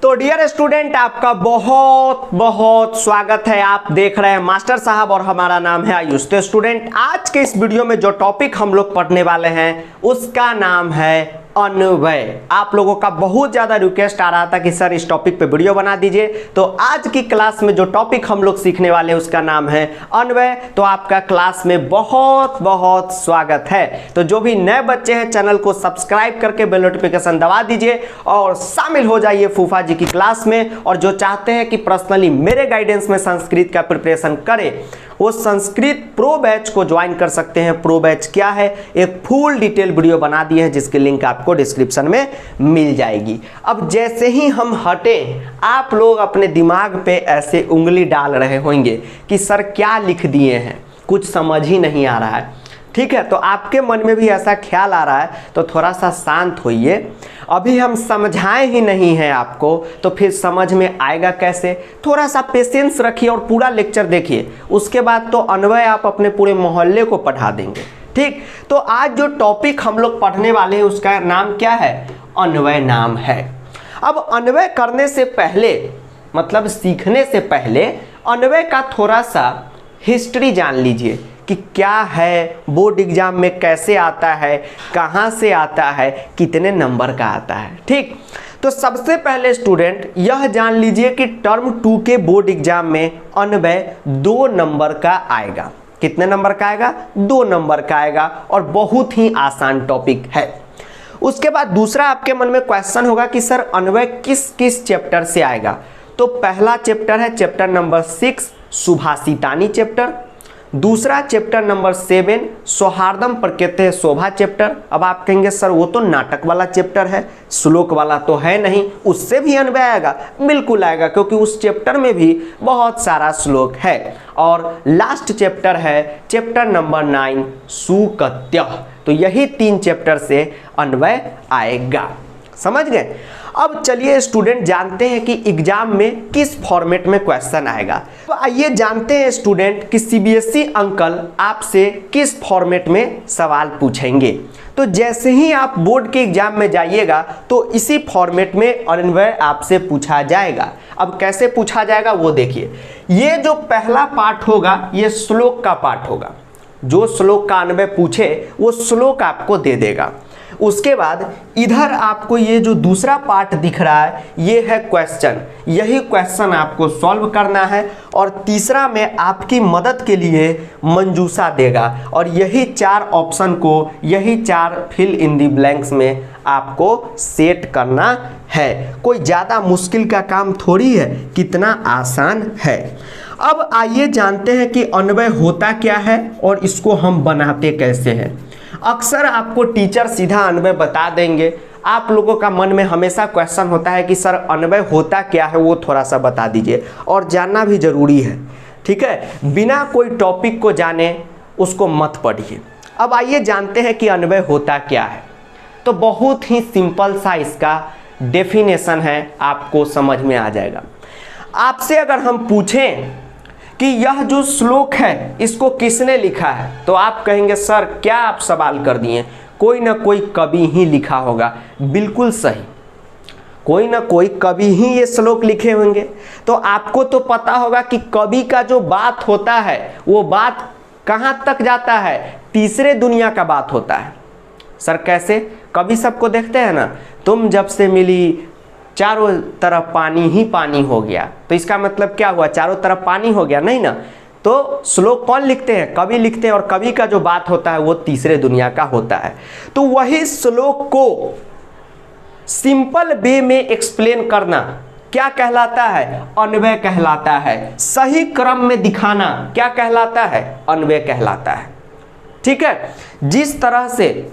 तो dear student, आपका बहुत बहुत स्वागत है। आप देख रहे हैं मास्टर साहब और हमारा नाम है आयुष। तो स्टूडेंट, आज के इस वीडियो में जो टॉपिक हम लोग पढ़ने वाले हैं उसका नाम है अन्वय। आप लोगों का बहुत ज़्यादा रिक्वेस्ट आ रहा था कि सर इस टॉपिक पे वीडियो बना दीजिए। तो आज की क्लास में जो टॉपिक हम लोग सीखने वाले हैं उसका नाम है अन्वय। तो आपका क्लास में बहुत बहुत स्वागत है। तो जो भी नए बच्चे हैं चैनल को सब्सक्राइब करके बेल नोटिफिकेशन दबा दीजिए और शामिल हो जाइए फूफा जी की क्लास में। और जो चाहते हैं कि पर्सनली मेरे गाइडेंस में संस्कृत का प्रिपरेशन करें वो संस्कृत प्रो बैच को ज्वाइन कर सकते हैं। प्रो बैच क्या है, एक फुल डिटेल वीडियो बना दी है जिसकी लिंक आपको डिस्क्रिप्शन में मिल जाएगी। अब जैसे ही हम हटे, आप लोग अपने दिमाग पे ऐसे उंगली डाल रहे होंगे कि सर क्या लिख दिए हैं, कुछ समझ ही नहीं आ रहा है। ठीक है, तो आपके मन में भी ऐसा ख्याल आ रहा है तो थोड़ा सा शांत होइए। अभी हम समझाए ही नहीं हैं आपको तो फिर समझ में आएगा कैसे। थोड़ा सा पेशेंस रखिए और पूरा लेक्चर देखिए, उसके बाद तो अन्वय आप अपने पूरे मोहल्ले को पढ़ा देंगे। ठीक, तो आज जो टॉपिक हम लोग पढ़ने वाले हैं उसका नाम क्या है, अन्वय नाम है। अब अन्वय करने से पहले, मतलब सीखने से पहले, अन्वय का थोड़ा सा हिस्ट्री जान लीजिए कि क्या है, बोर्ड एग्जाम में कैसे आता है, कहाँ से आता है, कितने नंबर का आता है। ठीक, तो सबसे पहले स्टूडेंट यह जान लीजिए कि टर्म 2 के बोर्ड एग्जाम में अन्वय 2 नंबर का आएगा। कितने नंबर का आएगा? 2 नंबर का आएगा और बहुत ही आसान टॉपिक है। उसके बाद दूसरा आपके मन में क्वेश्चन होगा कि सर अन्वय किस किस चैप्टर से आएगा। तो पहला चैप्टर है चैप्टर नंबर 6 सुभाषितानी चैप्टर। दूसरा चैप्टर नंबर 7 सौहार्दम प्रकृते शोभा चैप्टर। अब आप कहेंगे सर वो तो नाटक वाला चैप्टर है, श्लोक वाला तो है नहीं, उससे भी अन्वय आएगा? बिल्कुल आएगा, क्योंकि उस चैप्टर में भी बहुत सारा श्लोक है। और लास्ट चैप्टर है चैप्टर नंबर 9 सुकत्य। तो यही 3 चैप्टर से अन्वय आएगा। समझ गए? अब चलिए स्टूडेंट जानते हैं कि एग्जाम में किस फॉर्मेट में क्वेश्चन आएगा। तो आइए जानते हैं स्टूडेंट कि सीबीएसई अंकल आपसे किस फॉर्मेट में सवाल पूछेंगे। तो जैसे ही आप बोर्ड के एग्जाम में जाइएगा तो इसी फॉर्मेट में अन्वय आपसे पूछा जाएगा। अब कैसे पूछा जाएगा वो देखिए। ये जो पहला पार्ट होगा ये श्लोक का पार्ट होगा। जो श्लोक का अन्वय पूछे वो श्लोक आपको दे देगा। उसके बाद इधर आपको ये जो दूसरा पार्ट दिख रहा है ये है क्वेश्चन। यही क्वेश्चन आपको सॉल्व करना है। और तीसरा में आपकी मदद के लिए मंजूषा देगा और यही 4 ऑप्शन को, यही 4 फिल इन दी ब्लैंक्स में आपको सेट करना है। कोई ज़्यादा मुश्किल का काम थोड़ी है, कितना आसान है। अब आइए जानते हैं कि अन्वय होता क्या है और इसको हम बनाते कैसे हैं। अक्सर आपको टीचर सीधा अन्वय बता देंगे। आप लोगों का मन में हमेशा क्वेश्चन होता है कि सर अन्वय होता क्या है, वो थोड़ा सा बता दीजिए। और जानना भी जरूरी है। ठीक है, बिना कोई टॉपिक को जाने उसको मत पढ़िए। अब आइए जानते हैं कि अन्वय होता क्या है। तो बहुत ही सिंपल सा इसका डेफिनेशन है, आपको समझ में आ जाएगा। आपसे अगर हम पूछें कि यह जो श्लोक है इसको किसने लिखा है, तो आप कहेंगे सर क्या आप सवाल कर दिए, कोई ना कोई कवि ही लिखा होगा। बिल्कुल सही, कोई ना कोई कवि ही ये श्लोक लिखे होंगे। तो आपको तो पता होगा कि कवि का जो बात होता है वो बात कहाँ तक जाता है, तीसरे दुनिया का बात होता है। सर कैसे? कवि सबको देखते हैं ना, तुम जब से मिली चारों तरफ पानी ही पानी हो गया। तो इसका मतलब क्या हुआ, चारों तरफ पानी हो गया? नहीं ना। तो श्लोक कौन लिखते हैं? कवि लिखते हैं। और कवि का जो बात होता है वो तीसरे दुनिया का होता है। तो वही श्लोक को सिंपल वे में एक्सप्लेन करना क्या कहलाता है? अन्वय कहलाता है। सही क्रम में दिखाना क्या कहलाता है? अन्वय कहलाता है। ठीक है, जिस तरह से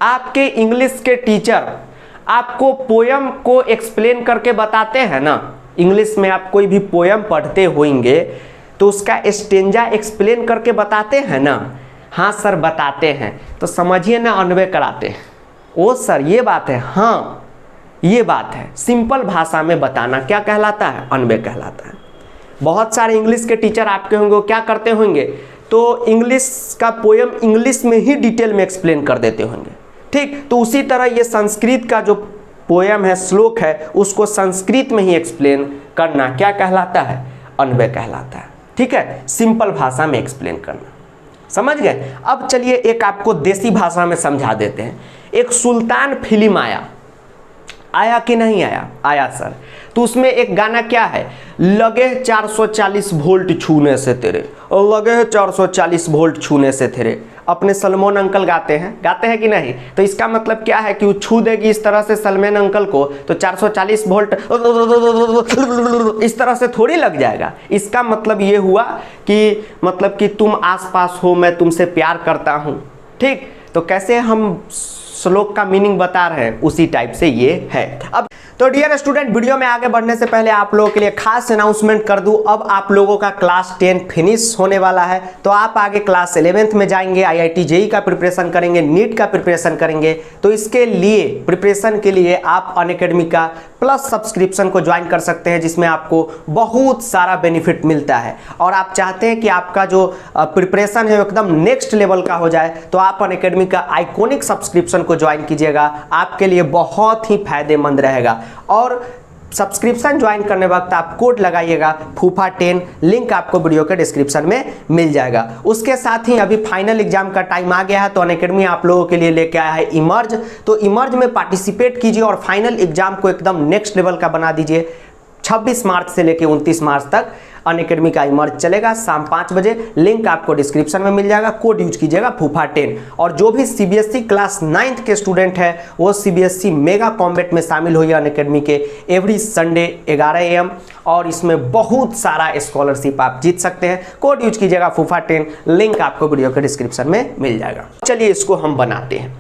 आपके इंग्लिश के टीचर आपको पोयम को एक्सप्लेन करके बताते हैं ना, इंग्लिश में आप कोई भी पोयम पढ़ते होंगे तो उसका स्टेंजा एक्सप्लेन करके बताते हैं ना। हाँ सर बताते हैं, तो समझिए ना अन्वय कराते हैं। ओ सर ये बात है, हाँ ये बात है। सिंपल भाषा में बताना क्या कहलाता है? अन्वय कहलाता है। बहुत सारे इंग्लिश के टीचर आपके होंगे, वो क्या करते होंगे, तो इंग्लिश का पोयम इंग्लिश में ही डिटेल में एक्सप्लेन कर देते होंगे। ठीक, तो उसी तरह ये संस्कृत का जो पोयम है, श्लोक है, उसको संस्कृत में ही एक्सप्लेन करना क्या कहलाता है? अन्वय कहलाता है। ठीक है, सिंपल भाषा में एक्सप्लेन करना। समझ गए? अब चलिए एक आपको देसी भाषा में समझा देते हैं। एक सुल्तान फिल्म आया कि नहीं आया? आया सर। तो उसमें एक गाना क्या है? लगे 440 वोल्ट छूने से तेरे, और लगे है 440 वोल्ट छूने से तेरे। अपने सलमान अंकल गाते हैं कि नहीं? तो इसका मतलब क्या है कि वो छू देगी इस तरह से सलमान अंकल को, तो 440 वोल्ट इस तरह से थोड़ी लग जाएगा। इसका मतलब ये हुआ कि मतलब कि तुम आसपास हो, मैं तुमसे प्यार करता हूँ। ठीक, तो कैसे हम श्लोक का मीनिंग बता रहे हैं, उसी टाइप से ये है। अब तो डियर स्टूडेंट, वीडियो में आगे बढ़ने से पहले आप लोगों के लिए खास अनाउंसमेंट कर दूं। अब आप लोगों का क्लास 10 फिनिश होने वाला है, तो आप आगे क्लास 11th में जाएंगे, IIT JEE का प्रिपरेशन करेंगे, नीट का प्रिपरेशन करेंगे। तो इसके लिए प्रिपरेशन के लिए आप अनअकैडमी का प्लस सब्सक्रिप्शन को ज्वाइन कर सकते हैं, जिसमें आपको बहुत सारा बेनिफिट मिलता है। और आप चाहते हैं कि आपका जो प्रिपरेशन है एकदम नेक्स्ट लेवल का हो जाए, तो आप अनअकैडमी का आइकॉनिक सब्सक्रिप्शन को ज्वाइन कीजिएगा, आपके लिए बहुत ही फायदेमंद रहेगा। और सब्सक्रिप्शन ज्वाइन करने वक्त आप कोड लगाइएगा फूफा10, लिंक आपको वीडियो के डिस्क्रिप्शन में मिल जाएगा। उसके साथ ही अभी फाइनल एग्जाम का टाइम आ गया है, तो अनअकैडमी आप लोगों के लिए लेके आया है इमर्ज। तो इमर्ज में पार्टिसिपेट कीजिए और फाइनल एग्जाम को एकदम नेक्स्ट लेवल का बना दीजिए। 26 मार्च से लेकर 29 मार्च तक अनअकैडमी का इमर्ज चलेगा, शाम 5 बजे। लिंक आपको डिस्क्रिप्शन में मिल जाएगा, कोड यूज कीजिएगा फूफा10। और जो भी CBSE क्लास 9th के स्टूडेंट है, वो CBSE मेगा कॉम्बैट में शामिल होइए अनअकैडमी के एवरी संडे 11 AM, और इसमें बहुत सारा स्कॉलरशिप आप जीत सकते हैं। कोड यूज कीजिएगा फूफा10, लिंक आपको वीडियो के डिस्क्रिप्शन में मिल जाएगा। चलिए इसको हम बनाते हैं।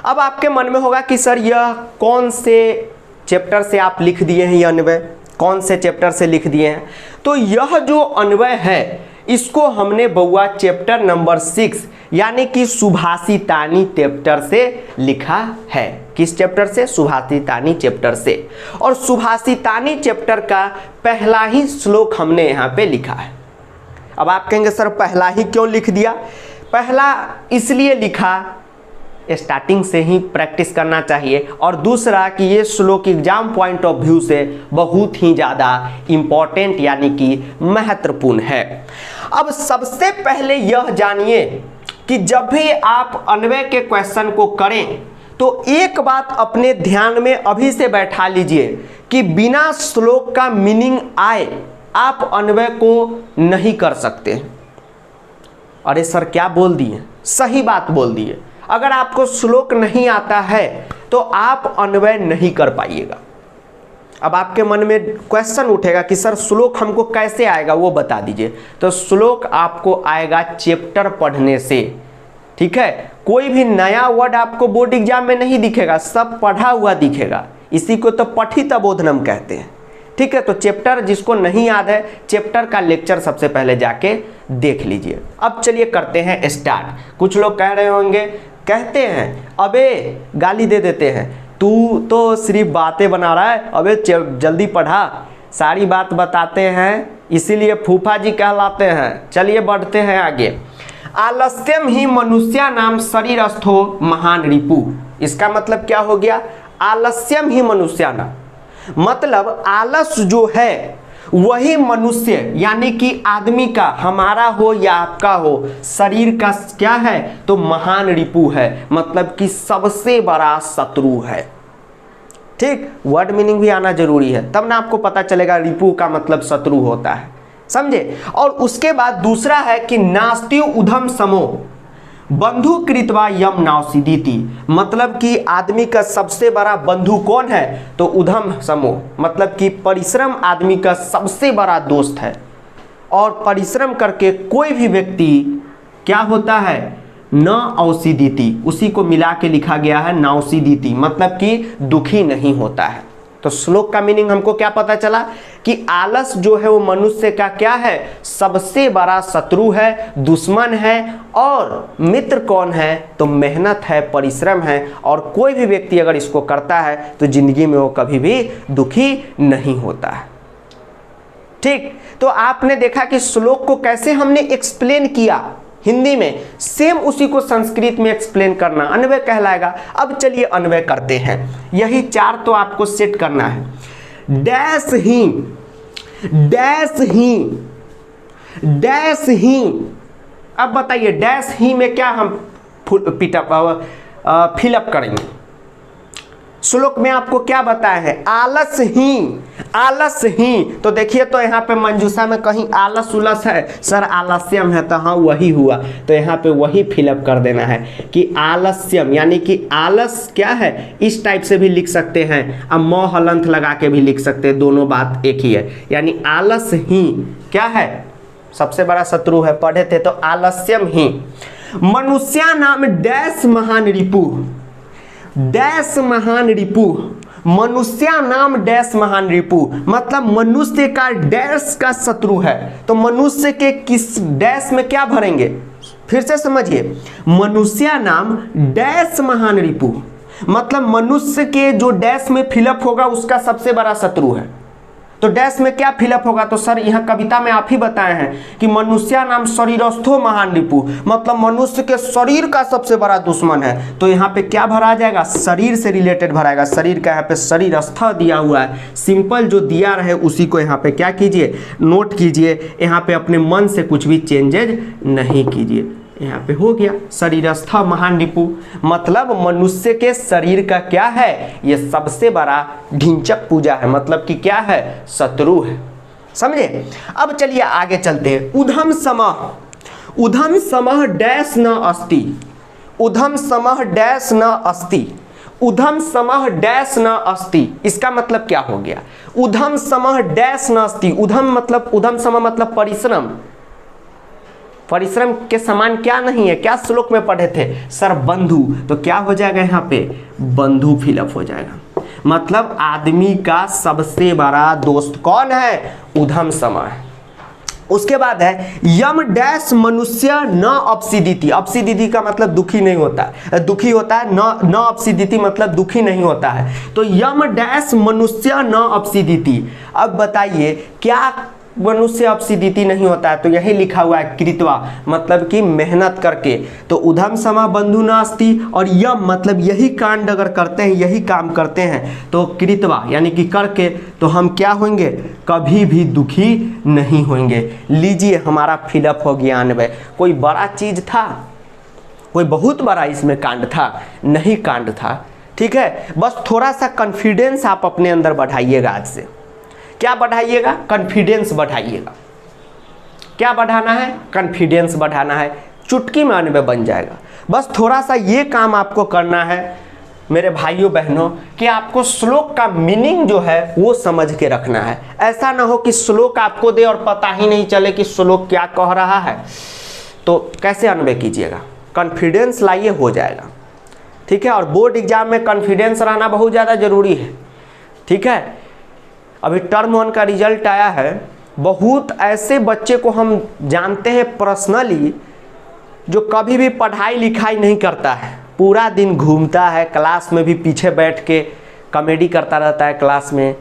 अब आपके मन में होगा कि सर यह कौन से चैप्टर से आप लिख दिए हैं, ये अन्वय कौन से चैप्टर से लिख दिए हैं? तो यह जो अन्वय है, इसको हमने बउआ चैप्टर नंबर 6 यानी कि सुभाषितानी चैप्टर से लिखा है। किस चैप्टर से? सुभाषितानी चैप्टर से। और सुभाषितानी चैप्टर का पहला ही श्लोक हमने यहाँ पे लिखा है। अब आप कहेंगे सर पहला ही क्यों लिख दिया? पहला इसलिए लिखा, स्टार्टिंग से ही प्रैक्टिस करना चाहिए, और दूसरा कि ये श्लोक एग्जाम पॉइंट ऑफ व्यू से बहुत ही ज़्यादा इम्पॉर्टेंट यानी कि महत्वपूर्ण है। अब सबसे पहले यह जानिए कि जब भी आप अन्वय के क्वेश्चन को करें, तो एक बात अपने ध्यान में अभी से बैठा लीजिए कि बिना श्लोक का मीनिंग आए आप अन्वय को नहीं कर सकते। अरे सर क्या बोल दिए? सही बात बोल दिए। अगर आपको श्लोक नहीं आता है तो आप अन्वय नहीं कर पाइएगा। अब आपके मन में क्वेश्चन उठेगा कि सर श्लोक हमको कैसे आएगा, वो बता दीजिए। तो श्लोक आपको आएगा चैप्टर पढ़ने से। ठीक है, कोई भी नया वर्ड आपको बोर्ड एग्जाम में नहीं दिखेगा, सब पढ़ा हुआ दिखेगा। इसी को तो पठित बोधनम कहते हैं। ठीक है, तो चैप्टर जिसको नहीं याद है, चैप्टर का लेक्चर सबसे पहले जाके देख लीजिए। अब चलिए करते हैं स्टार्ट। कुछ लोग कह रहे होंगे, कहते हैं अबे गाली दे देते हैं, तू तो सिर्फ बातें बना रहा है, अबे जल्दी पढ़ा, सारी बात बताते हैं, इसीलिए फूफा जी कहलाते हैं। चलिए बढ़ते हैं आगे। आलस्यम ही मनुष्या नाम शरीरस्थो महान रिपु। इसका मतलब क्या हो गया? आलस्यम ही मनुष्या नाम, मतलब आलस जो है वही मनुष्य यानी कि आदमी का, हमारा हो या आपका हो, शरीर का क्या है? तो महान रिपु है, मतलब कि सबसे बड़ा शत्रु है। ठीक, वर्ड मीनिंग भी आना जरूरी है, तब ना आपको पता चलेगा रिपु का मतलब शत्रु होता है। समझे? और उसके बाद दूसरा है कि नास्ति उधम समो बंधु कृतवा यम नावसिदीति, मतलब कि आदमी का सबसे बड़ा बंधु कौन है? तो उधम समो, मतलब कि परिश्रम आदमी का सबसे बड़ा दोस्त है। और परिश्रम करके कोई भी व्यक्ति क्या होता है? न औसिदीति, उसी को मिला के लिखा गया है नावसिदीति, मतलब कि दुखी नहीं होता है। तो श्लोक का मीनिंग हमको क्या पता चला कि आलस जो है वो मनुष्य का क्या है? सबसे बड़ा शत्रु है, दुश्मन है। और मित्र कौन है? तो मेहनत है, परिश्रम है। और कोई भी व्यक्ति अगर इसको करता है तो जिंदगी में वो कभी भी दुखी नहीं होता है। ठीक, तो आपने देखा कि श्लोक को कैसे हमने एक्सप्लेन किया। हिंदी में, सेम उसी को संस्कृत में एक्सप्लेन करना अन्वय कहलाएगा। अब चलिए अन्वय करते हैं। यही 4 तो आपको सेट करना है। डैश ही, डैश ही, डैश ही। अब बताइए डैश ही में क्या हम फिलअप करेंगे। श्लोक में आपको क्या बताया है, आलस ही, आलस ही। तो देखिए तो यहाँ पे मंजूषा में कहीं आलस उलस है, सर आलस्यम है, तो हाँ वही हुआ, तो यहाँ पे वही फिलअप कर देना है कि आलस्यम, यानी कि आलस क्या है, इस टाइप से भी लिख सकते हैं, अब म हलंत लगा के भी लिख सकते हैं, दोनों बात एक ही है। यानी आलस ही क्या है, सबसे बड़ा शत्रु है, पढ़े थे तो आलस्यम ही। मनुष्या नाम डैश महान रिपु, डैश महान रिपु, मनुष्या नाम डैश महान रिपु, मतलब मनुष्य का डैश का शत्रु है। तो मनुष्य के किस डैश में क्या भरेंगे, फिर से समझिए, मनुष्या नाम डैश महान रिपु, मतलब मनुष्य के जो डैश में फिलअप होगा उसका सबसे बड़ा शत्रु है। तो डैश में क्या फिलअप होगा, तो सर यहाँ कविता में आप ही बताए हैं कि मनुष्या नाम शरीरस्थो महान रिपु, मतलब मनुष्य के शरीर का सबसे बड़ा दुश्मन है। तो यहाँ पे क्या भरा जाएगा, शरीर से रिलेटेड भराएगा। शरीर का यहाँ पे शरीरस्थ दिया हुआ है, सिंपल जो दिया रहे उसी को यहाँ पे क्या कीजिए, नोट कीजिए। यहाँ पे अपने मन से कुछ भी चेंजेज नहीं कीजिए। यहाँ पे हो गया शरीरस्थ महान रिपु, मतलब मनुष्य के शरीर का क्या है, ये सबसे बड़ा ढिंचक पूजा है, मतलब कि क्या है, शत्रु है। समझे। अब चलिए आगे चलते हैं। उधम समः, उधम समः डैश न अस्ति, उधम समः डैश न अस्ति, उधम समः डैश न अस्ति। इसका मतलब क्या हो गया, उधम समः डैश न अस्ति। उधम मतलब, उधम समः मतलब परिश्रम, परिश्रम के समान क्या नहीं है, क्या श्लोक में पढ़े थे सर, बंधु। तो क्या हो जाएगा यहाँ पे, बंधु फिलअप हो जाएगा, मतलब आदमी का सबसे बड़ा दोस्त कौन है, उधम समय। उसके बाद है यम डैश मनुष्य न अपसिदिति। अपसिदिति का मतलब दुखी नहीं होता है, दुखी होता है, न अपसिदिति मतलब दुखी नहीं होता है। तो यम डैश मनुष्य न अपसिदिति। अब बताइए क्या मनुष्य अपसिदिति नहीं होता है, तो यही लिखा हुआ है कृत्वा, मतलब कि मेहनत करके। तो उधम समा बंधु नास्ति, और यम मतलब यही कांड अगर करते हैं, यही काम करते हैं, तो कृत्वा यानी कि करके, तो हम क्या होंगे, कभी भी दुखी नहीं होंगे। लीजिए हमारा फिलअप हो गया 99। कोई बड़ा चीज था, कोई बहुत बड़ा इसमें कांड था नहीं, कांड था, ठीक है। बस थोड़ा सा कॉन्फिडेंस आप अपने अंदर बढ़ाइएगा। आज से क्या बढ़ाइएगा, कॉन्फिडेंस बढ़ाइएगा। क्या बढ़ाना है, कॉन्फिडेंस बढ़ाना है, चुटकी में 99 बन जाएगा। बस थोड़ा सा ये काम आपको करना है मेरे भाइयों बहनों, कि आपको श्लोक का मीनिंग जो है वो समझ के रखना है। ऐसा ना हो कि श्लोक आपको दे और पता ही नहीं चले कि श्लोक क्या कह रहा है, तो कैसे 99 कीजिएगा। कॉन्फिडेंस लाइए, हो जाएगा, ठीक है। और बोर्ड एग्जाम में कॉन्फिडेंस रहना बहुत ज़्यादा ज़रूरी है, ठीक है। अभी टर्म 1 का रिजल्ट आया है, बहुत ऐसे बच्चे को हम जानते हैं पर्सनली जो कभी भी पढ़ाई लिखाई नहीं करता है, पूरा दिन घूमता है, क्लास में भी पीछे बैठ के कॉमेडी करता रहता है क्लास में,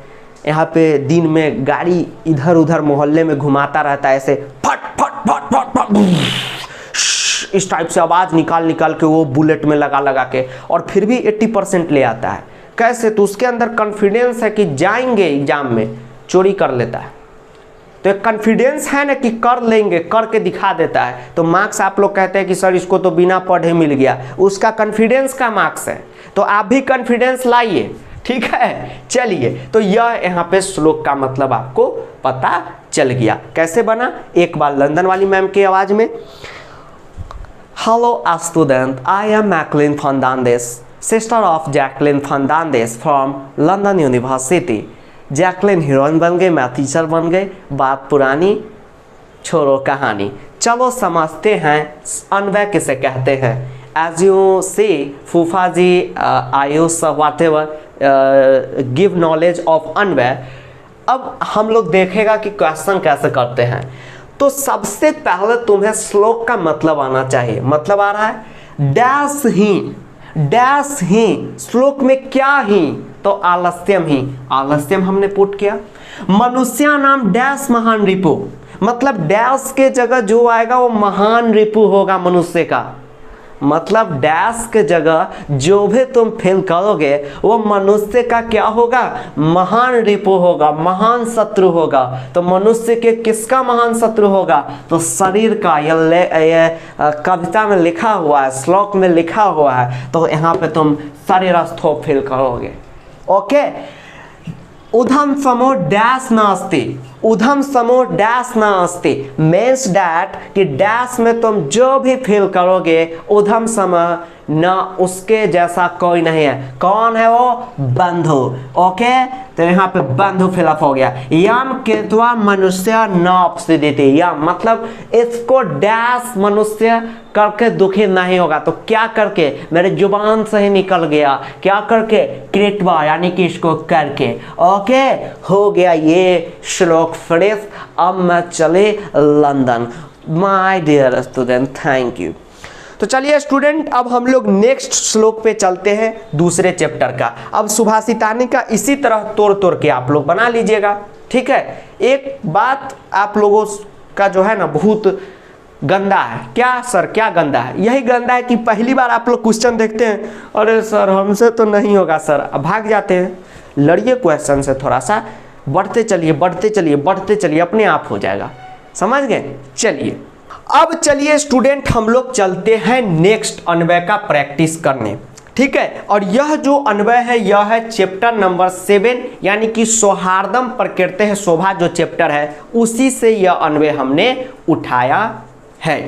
यहाँ पे दिन में गाड़ी इधर उधर मोहल्ले में घुमाता रहता है, ऐसे फट फट फट फट फट इस टाइप से आवाज़ निकाल निकाल के वो बुलेट में लगा लगा के, और फिर भी 80% ले आता है। कैसे, तो उसके अंदर कॉन्फिडेंस है कि जाएंगे एग्जाम में, चोरी कर लेता है। तो एक कॉन्फिडेंस है ना कि कर लेंगे, करके दिखा देता है, तो मार्क्स आप लोग कहते हैं कि सर इसको तो बिना पढ़े मिल गया, उसका कॉन्फिडेंस का मार्क्स है। तो आप भी कॉन्फिडेंस लाइए, ठीक है। चलिए, तो यह यहाँ पे श्लोक का मतलब आपको पता चल गया। कैसे बना, एक बार लंदन वाली मैम की आवाज में। Hello student, I am Maclin Fernandez, sister of Jacqueline Fernandez from London University। Jacqueline heroine बन गई, मैं टीचर बन गई, बात पुरानी छोड़ो कहानी। चलो समझते हैं अन्वय किसे कहते हैं। As you see, फूफा जी Ayush whatever give knowledge of अन्वय। अब हम लोग देखेगा कि क्वेश्चन कैसे करते हैं। तो सबसे पहले तुम्हें श्लोक का मतलब आना चाहिए। मतलब आ रहा है डैश ही, डैश ही, श्लोक में क्या ही, तो आलस्यम ही, आलस्यम हमने पुट किया। मनुष्या नाम डैश महान रिपु, मतलब डैश के जगह जो आएगा वो महान रिपु होगा मनुष्य का। मतलब डैश के जगह जो भी तुम फिल करोगे वो मनुष्य का क्या होगा, महान रिपु होगा, महान शत्रु होगा। तो मनुष्य के किसका महान शत्रु होगा, तो शरीर का। ये कविता में लिखा हुआ है, श्लोक में लिखा हुआ है, तो यहाँ पे तुम शरीरस्थो फिल करोगे। ओके, उधम समो डैश नास्ति, उधम समो डैश नास्ति मीन्स डैट कि डैश में तुम जो भी फील करोगे उधम सम ना उसके जैसा कोई नहीं है। कौन है वो, बंधु। ओके, तो यहाँ पे बंधु फिलअप हो गया। यम कृत्वा मनुष्य नोपसिदिति, यम मतलब इसको डैश मनुष्य करके दुखी नहीं होगा। तो क्या करके, मेरे जुबान से ही निकल गया, क्या करके, कृत्वा यानी कि इसको करके। ओके, हो गया ये श्लोक फ्रेश। अब मैं चले London. My dear student, thank you. तो चलिए स्टूडेंट, अब हम लोग नेक्स्ट श्लोक पे चलते हैं, दूसरे चैप्टर का। अब सुभाषितानी का इसी तरह तोड़ तोड़ के आप लोग बना लीजिएगा, ठीक है। एक बात आप लोगों का जो है ना बहुत गंदा है। क्या सर, क्या गंदा है? यही गंदा है कि पहली बार आप लोग क्वेश्चन देखते हैं, अरे सर हमसे तो नहीं होगा सर, अब भाग जाते हैं। लड़िए क्वेश्चन से, थोड़ा सा बढ़ते चलिए, बढ़ते चलिए, बढ़ते चलिए, अपने आप हो जाएगा। समझ गए? चलिए, अब चलिए स्टूडेंट हम लोग चलते हैं नेक्स्ट अन्वय का प्रैक्टिस करने, ठीक है। और यह जो अन्वय है यह है चैप्टर नंबर 7 यानी कि सौहार्दम प्रकृते शोभा जो चैप्टर है उसी से यह अन्वय हमने उठाया है।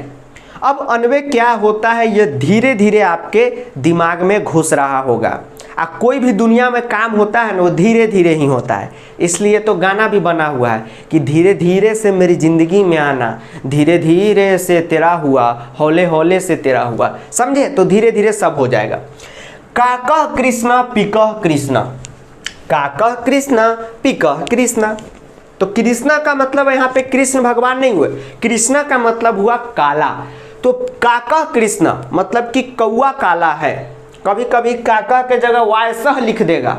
अब अन्वय क्या होता है यह धीरे धीरे आपके दिमाग में घुस रहा होगा। कोई भी दुनिया में काम होता है ना वो धीरे धीरे ही होता है, इसलिए तो गाना भी बना हुआ है कि धीरे धीरे से मेरी जिंदगी में आना, धीरे धीरे से तेरा हुआ, हौले हौले से तेरा हुआ। समझे? तो धीरे धीरे सब हो जाएगा। काकह कृष्णा पिकह कृष्णा, काकह कृष्णा पिकह कृष्णा। तो कृष्णा का मतलब यहाँ पे कृष्ण भगवान नहीं हुए, कृष्णा का मतलब हुआ काला। तो काकह कृष्णा मतलब कि कौआ काला है। कभी कभी काका के जगह वायसह लिख देगा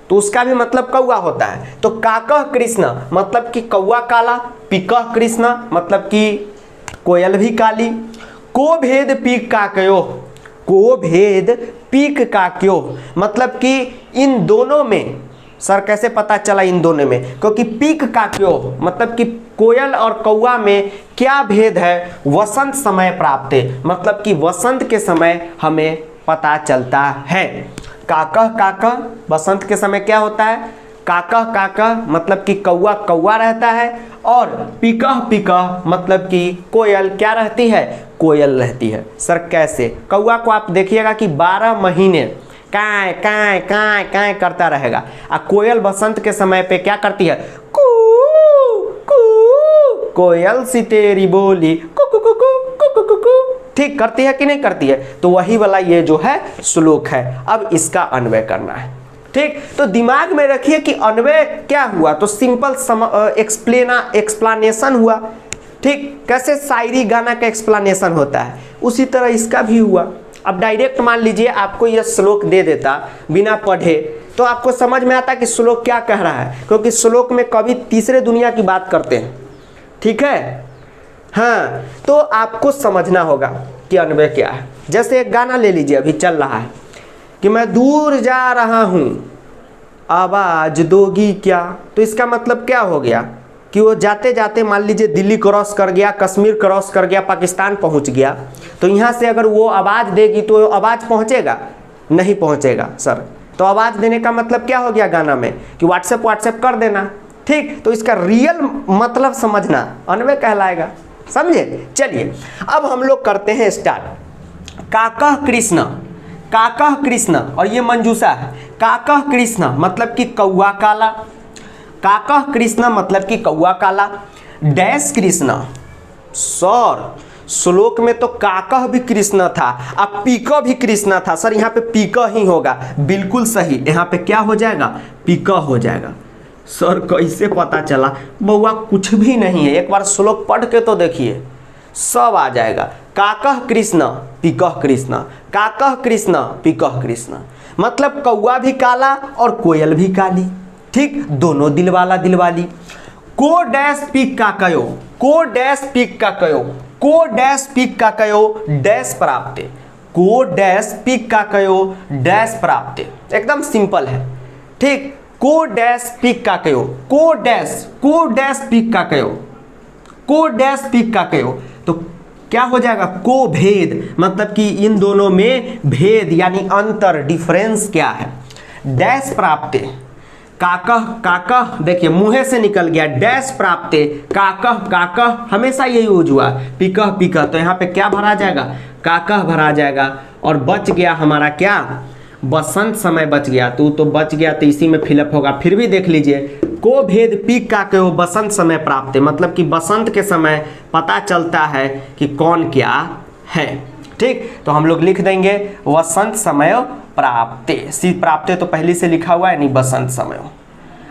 तो उसका भी मतलब कौआ होता है। तो काकह कृष्ण मतलब कि कौआ काला, पिकह कृष्ण मतलब कि कोयल भी काली। को भेद पीक का क्यों, को भेद पीक का क्यों मतलब कि इन दोनों में, सर कैसे पता चला इन दोनों में, क्योंकि पीक का क्यों मतलब कि कोयल और कौआ में क्या भेद है, वसंत समय प्राप्त है मतलब कि वसंत के समय हमें पता चलता है। काकह काकह बसंत के समय क्या होता है, काकह काकह मतलब कि कौआ कौआ रहता है, और पिकह पिकह मतलब कि कोयल क्या रहती है, कोयल रहती है। सर कैसे? कौआ को आप देखिएगा कि 12 महीने काय काय काय काय करता रहेगा, और कोयल बसंत के समय पे क्या करती है, कू कू, कोयल सी तेरी बोली कु कु कु कु कु कु, ठीक करती है कि नहीं करती है? तो वही वाला ये जो है श्लोक है। अब इसका अन्वय करना है, ठीक। तो दिमाग में रखिए कि अन्वय क्या हुआ, तो सिंपल एक्सप्लेनेशन हुआ, ठीक। कैसे शायरी गाना का एक्सप्लेनेशन होता है उसी तरह इसका भी हुआ। अब डायरेक्ट मान लीजिए आपको यह श्लोक दे देता बिना पढ़े तो आपको समझ में आता कि श्लोक क्या कह रहा है, क्योंकि श्लोक में कभी तीसरे दुनिया की बात करते हैं, ठीक है। हाँ, तो आपको समझना होगा कि अन्वय क्या है। जैसे एक गाना ले लीजिए, अभी चल रहा है कि मैं दूर जा रहा हूँ आवाज दोगी क्या, तो इसका मतलब क्या हो गया कि वो जाते जाते मान लीजिए दिल्ली क्रॉस कर गया, कश्मीर क्रॉस कर गया, पाकिस्तान पहुँच गया, तो यहाँ से अगर वो आवाज़ देगी तो आवाज़ पहुँचेगा, नहीं पहुँचेगा सर। तो आवाज़ देने का मतलब क्या हो गया गाना में कि व्हाट्सएप कर देना, ठीक। तो इसका रियल मतलब समझना अन्वय कहलाएगा, समझे। चलिए अब हम लोग करते हैं स्टार्ट। काकह कृष्ण, काकह कृष्ण, और ये मंजूषा है। काकह कृष्ण मतलब कि कौआ काला, काकह कृष्ण मतलब कि कौआ काला, डैश कृष्ण। सर श्लोक में तो काकह भी कृष्ण था, अब पीकह भी कृष्ण था। सर यहाँ पे पीकह ही होगा, बिल्कुल सही। यहाँ पे क्या हो जाएगा, पीकह हो जाएगा। सर कैसे पता चला? बउआ कुछ भी नहीं है, एक बार श्लोक पढ़ के तो देखिए, सब आ जाएगा। काकह कृष्ण पिकह कृष्ण, काकह कृष्ण पिकह कृष्ण मतलब कौआ भी काला और कोयल भी काली, ठीक, दोनों दिलवाला दिलवाली। को डैश पीक का कयो, को डैश पीक का कयो, को डैश पीक का कयो डैश प्राप्त, को डैश पीक का कयो डैश प्राप्त। एकदम सिंपल है, ठीक। को डैश पीक का कयो, को डैश पीक का कयो, को डैश पीक का कयो, तो क्या हो जाएगा, को भेद, मतलब कि इन दोनों में भेद यानी अंतर, डिफरेंस क्या है। डैश प्राप्त, काकह काकह, देखिए मुंह से निकल गया, डैश प्राप्त, काकह काकह, हमेशा यही यूज हुआ, पिकह पिकह, तो यहाँ पे क्या भरा जाएगा, काकह भरा जाएगा। और बच गया हमारा क्या, बसंत समय बच गया, तो बच गया तो इसी में फिलअप होगा। फिर भी देख लीजिए, को भेद पीक का कहो बसंत समय प्राप्त, मतलब कि बसंत के समय पता चलता है कि कौन क्या है, ठीक। तो हम लोग लिख देंगे वसंत समय प्राप्ते, सी प्राप्ते तो पहले से लिखा हुआ है, नहीं बसंत समय।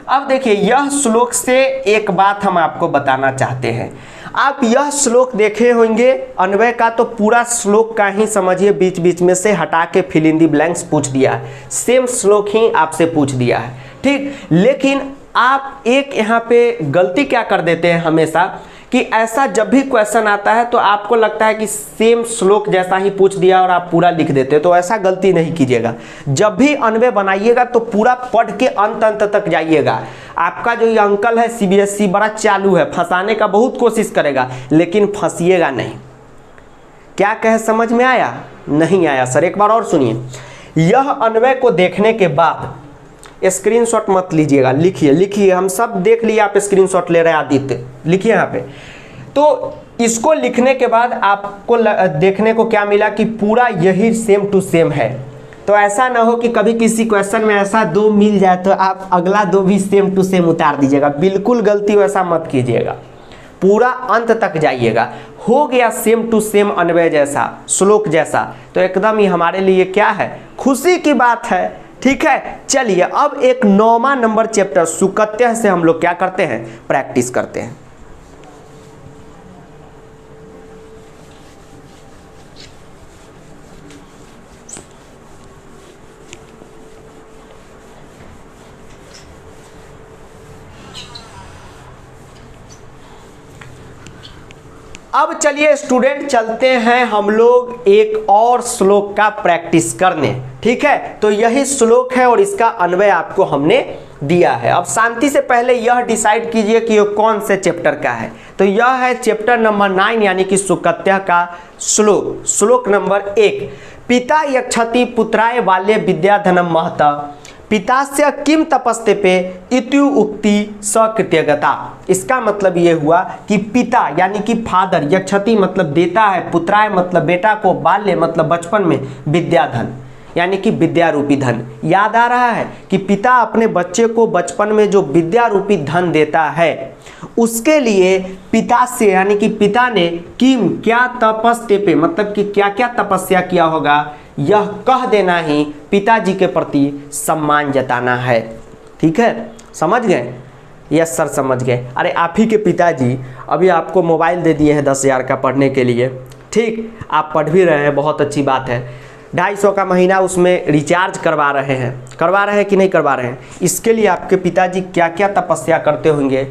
अब देखिए, यह श्लोक से एक बात हम आपको बताना चाहते हैं। आप यह श्लोक देखे होंगे, अन्वय का तो पूरा श्लोक का ही समझिए, बीच बीच में से हटा के फिल इन दी ब्लैंक्स पूछ दिया है, सेम श्लोक ही आपसे पूछ दिया है, ठीक। लेकिन आप एक यहाँ पे गलती क्या कर देते हैं हमेशा, कि ऐसा जब भी क्वेश्चन आता है तो आपको लगता है कि सेम श्लोक जैसा ही पूछ दिया और आप पूरा लिख देते हो, तो ऐसा गलती नहीं कीजिएगा। जब भी अन्वय बनाइएगा तो पूरा पढ़ के अंत अंत तक जाइएगा। आपका जो ये अंकल है सीबीएसई बड़ा चालू है, फंसाने का बहुत कोशिश करेगा, लेकिन फंसिएगा नहीं। क्या कहे, समझ में आया, नहीं आया सर, एक बार और सुनिए। यह अन्वय को देखने के बाद स्क्रीनशॉट मत लीजिएगा, लिखिए लिखिए, हम सब देख लिए आप स्क्रीनशॉट ले रहे हैं आदित्य, लिखिए यहाँ पे। तो इसको लिखने के बाद आपको देखने को क्या मिला कि पूरा यही सेम टू सेम है। तो ऐसा ना हो कि कभी किसी क्वेश्चन में ऐसा दो मिल जाए तो आप अगला दो भी सेम टू सेम उतार दीजिएगा, बिल्कुल गलती वैसा मत कीजिएगा, पूरा अंत तक जाइएगा। हो गया सेम टू सेम अन्वय जैसा, श्लोक जैसा, तो एकदम ही हमारे लिए क्या है, खुशी की बात है, ठीक है। चलिए अब एक 9वां नंबर चैप्टर सुकत्य से हम लोग क्या करते हैं, प्रैक्टिस करते हैं। अब चलिए स्टूडेंट, चलते हैं हम लोग एक और श्लोक का प्रैक्टिस करने, ठीक है। तो यही श्लोक है और इसका अन्वय आपको हमने दिया है। अब शांति से पहले यह डिसाइड कीजिए कि ये कौन से चैप्टर का है। तो यह है चैप्टर नंबर 9 यानी कि सुकत्य का श्लोक, श्लोक नंबर 1। पिता यक्षति पुत्राय बाल्ये विद्या धनम महता, पितास्य किम तपस्ते इत्यु उक्ति सकृत्यगता। इसका मतलब ये हुआ कि पिता यानी कि फादर, यक्षति मतलब देता है, पुत्राय मतलब बेटा को, बाल्य मतलब बचपन में, विद्याधन यानी कि विद्या रूपी धन। याद आ रहा है कि पिता अपने बच्चे को बचपन में जो विद्या रूपी धन देता है, उसके लिए पिता से यानी कि पिता ने किम क्या तपस्ते मतलब कि क्या क्या तपस्या किया होगा, यह कह देना ही पिताजी के प्रति सम्मान जताना है, ठीक है। समझ गए? यस सर समझ गए। अरे आप ही के पिताजी अभी आपको मोबाइल दे दिए हैं 10,000 का पढ़ने के लिए, ठीक, आप पढ़ भी रहे हैं, बहुत अच्छी बात है। 250 का महीना उसमें रिचार्ज करवा रहे हैं कि नहीं करवा रहे हैं। इसके लिए आपके पिताजी क्या क्या तपस्या करते होंगे,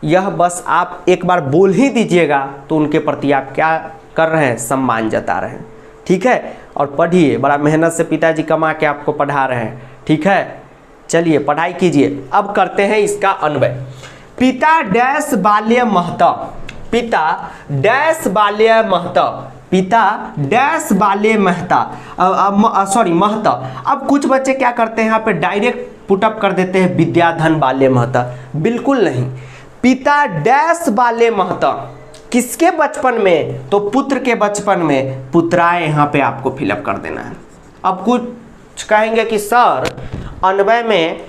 यह बस आप एक बार बोल ही दीजिएगा तो उनके प्रति आप क्या कर रहे हैं, सम्मान जता रहे हैं, ठीक है। और पढ़िए, बड़ा मेहनत से पिताजी कमा के आपको पढ़ा रहे हैं, ठीक है। चलिए पढ़ाई कीजिए। अब करते हैं इसका अन्वय। पिता डैश बाल्य महता, पिता डैश बाल्य महता, पिता डैश बाल्य महता, महता। अब कुछ बच्चे क्या करते हैं, यहाँ पे डायरेक्ट पुटअप कर देते हैं विद्याधन बाल्य महता। बिल्कुल नहीं, पिता डैश बाल्य महता, किसके बचपन में, तो पुत्र के बचपन में, पुत्राय यहाँ पे आपको फिलअप कर देना है। अब कुछ कहेंगे कि सर अन्वय में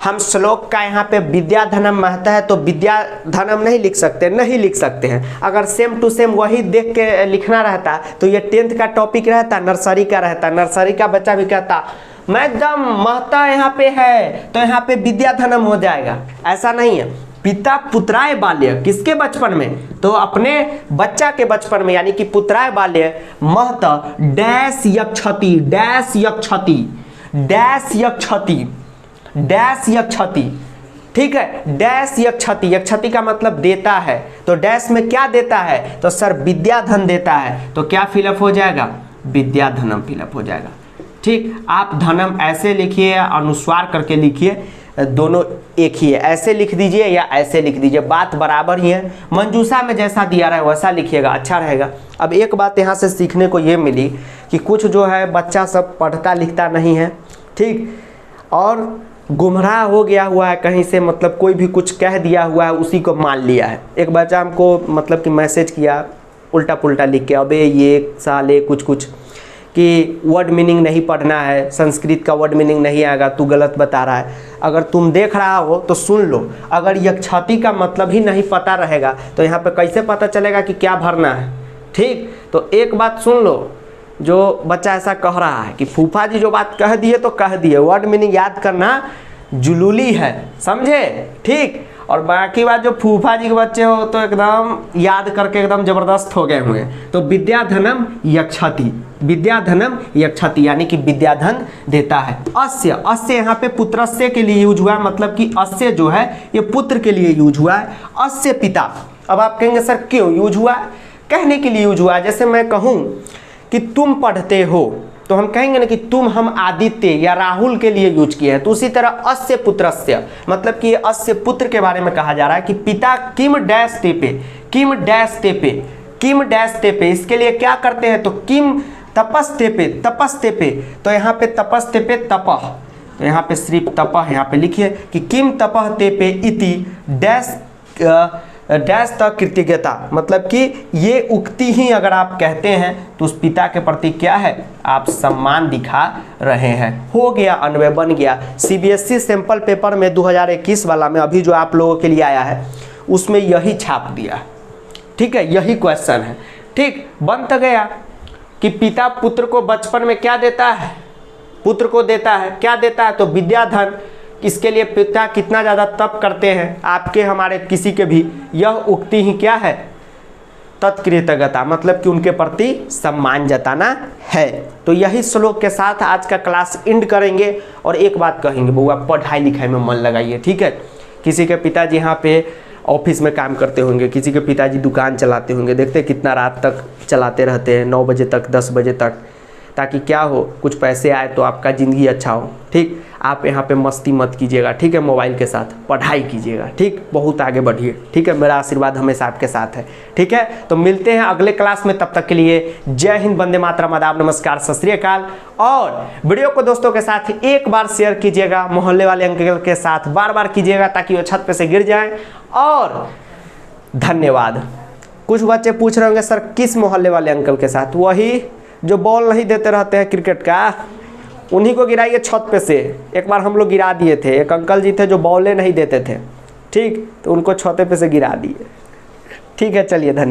हम श्लोक का यहाँ पे विद्याधनम महता है तो विद्याधनम नहीं लिख सकते, नहीं लिख सकते हैं। अगर सेम टू सेम वही देख के लिखना रहता तो ये 10th का टॉपिक रहता, नर्सरी का रहता, नर्सरी का बच्चा भी कहता मैडम महता यहाँ पे है तो यहाँ पे विद्याधनम हो जाएगा। ऐसा नहीं है। पिता पुत्राय बाल्य, किसके बचपन में, तो अपने बच्चा के बचपन में, यानी कि पुत्राय बाल्य महता डैश यक्षति, डैश यक्षति, डैश यक्षति, डैश यक्षति, ठीक है। डैश यक्षति, यक्षति का मतलब देता है, तो डैश में क्या देता है, तो सर विद्याधन देता है, तो क्या फिलअप हो जाएगा, विद्याधनम फिलअप हो जाएगा। ठीक, आप धनम ऐसे लिखिए या अनुस्वार करके लिखिए, दोनों एक ही है, ऐसे लिख दीजिए या ऐसे लिख दीजिए, बात बराबर ही है। मंजूषा में जैसा दिया रहा है वैसा लिखिएगा, अच्छा रहेगा। अब एक बात यहाँ से सीखने को ये मिली कि कुछ जो है बच्चा सब पढ़ता लिखता नहीं है, ठीक, और गुमराह हो गया हुआ है कहीं से, मतलब कोई भी कुछ कह दिया हुआ है उसी को मान लिया है। एक बच्चा हमको मतलब कि मैसेज किया उल्टा पुल्टा लिख के, अबे ये साले कुछ कुछ, कि वर्ड मीनिंग नहीं पढ़ना है, संस्कृत का वर्ड मीनिंग नहीं आएगा, तू गलत बता रहा है। अगर तुम देख रहा हो तो सुन लो, अगर यक्षति का मतलब ही नहीं पता रहेगा तो यहाँ पे कैसे पता चलेगा कि क्या भरना है। ठीक, तो एक बात सुन लो, जो बच्चा ऐसा कह रहा है कि फूफा जी जो बात कह दिए तो कह दिए, वर्ड मीनिंग याद करना जुलूली है, समझे। ठीक, और बाकी बात जो फूफा जी के बच्चे हो तो एकदम याद करके एकदम जबरदस्त हो गए हुए। तो विद्याधनम यक्षति, विद्याधनम यक्षति यानी कि विद्याधन देता है। अस्य, अस्य यहाँ पे पुत्रस्य के लिए यूज हुआ है, मतलब कि अस्य जो है ये पुत्र के लिए यूज हुआ है। अस्य पिता, अब आप कहेंगे सर क्यों यूज हुआ है, कहने के लिए यूज हुआ है। जैसे मैं कहूँ कि तुम पढ़ते हो तो हम कहेंगे ना कि तुम, हम आदित्य या राहुल के लिए यूज किए हैं। तो उसी तरह अस्य पुत्रस्य, मतलब कि अस्य पुत्र के बारे में कहा जा रहा है कि पिता किम डैश तेपे, किम डैश तेपे, किम डैश तेपे, इसके लिए क्या करते हैं, तो किम तपस्तेपे, तपस्तेपे, तो यहाँ पे तपस्तेपे तपह, तो यहाँ पे सिर्फ तपह यहाँ पे लिखिए कि किम तपह तेपे इति डैश डैश तक कृतज्ञता, मतलब कि ये उक्ति ही अगर आप कहते हैं तो उस पिता के प्रति क्या है, आप सम्मान दिखा रहे हैं। हो गया, अन्वय बन गया। सीबीएसई सैंपल पेपर में 2021 वाला में अभी जो आप लोगों के लिए आया है उसमें यही छाप दिया, ठीक है, यही क्वेश्चन है। ठीक, बन तो गया कि पिता पुत्र को बचपन में क्या देता है, पुत्र को देता है, क्या देता है, तो विद्याधन। इसके लिए पिता कितना ज़्यादा तप करते हैं, आपके हमारे किसी के भी, यह उक्ति ही क्या है, तत्कृतज्ञता, मतलब कि उनके प्रति सम्मान जताना है। तो यही श्लोक के साथ आज का क्लास एंड करेंगे और एक बात कहेंगे, बउआ पढ़ाई लिखाई में मन लगाइए, ठीक है। किसी के पिताजी यहाँ पे ऑफिस में काम करते होंगे, किसी के पिताजी दुकान चलाते होंगे, देखते कितना रात तक चलाते रहते हैं, 9 बजे तक 10 बजे तक, ताकि क्या हो, कुछ पैसे आए तो आपका ज़िंदगी अच्छा हो। ठीक, आप यहाँ पे मस्ती मत कीजिएगा, ठीक है, मोबाइल के साथ पढ़ाई कीजिएगा, ठीक, बहुत आगे बढ़िए, ठीक है, मेरा आशीर्वाद हमेशा आपके साथ है, ठीक है। तो मिलते हैं अगले क्लास में, तब तक के लिए जय हिंद, वंदे मातरम, आदाब, नमस्कार, सत श्री अकाल। और वीडियो को दोस्तों के साथ एक बार शेयर कीजिएगा, मोहल्ले वाले अंकल के साथ बार बार कीजिएगा ताकि वो छत पे से गिर जाएं। और धन्यवाद। कुछ बच्चे पूछ रहे होंगे सर किस मोहल्ले वाले अंकल के साथ, वही जो बॉल नहीं देते रहते हैं क्रिकेट का, उन्हीं को गिराइए छत पे से। एक बार हम लोग गिरा दिए थे, एक अंकल जी थे जो बॉलें नहीं देते थे, ठीक, तो उनको छत पे से गिरा दिए। ठीक है, चलिए धन्यवाद।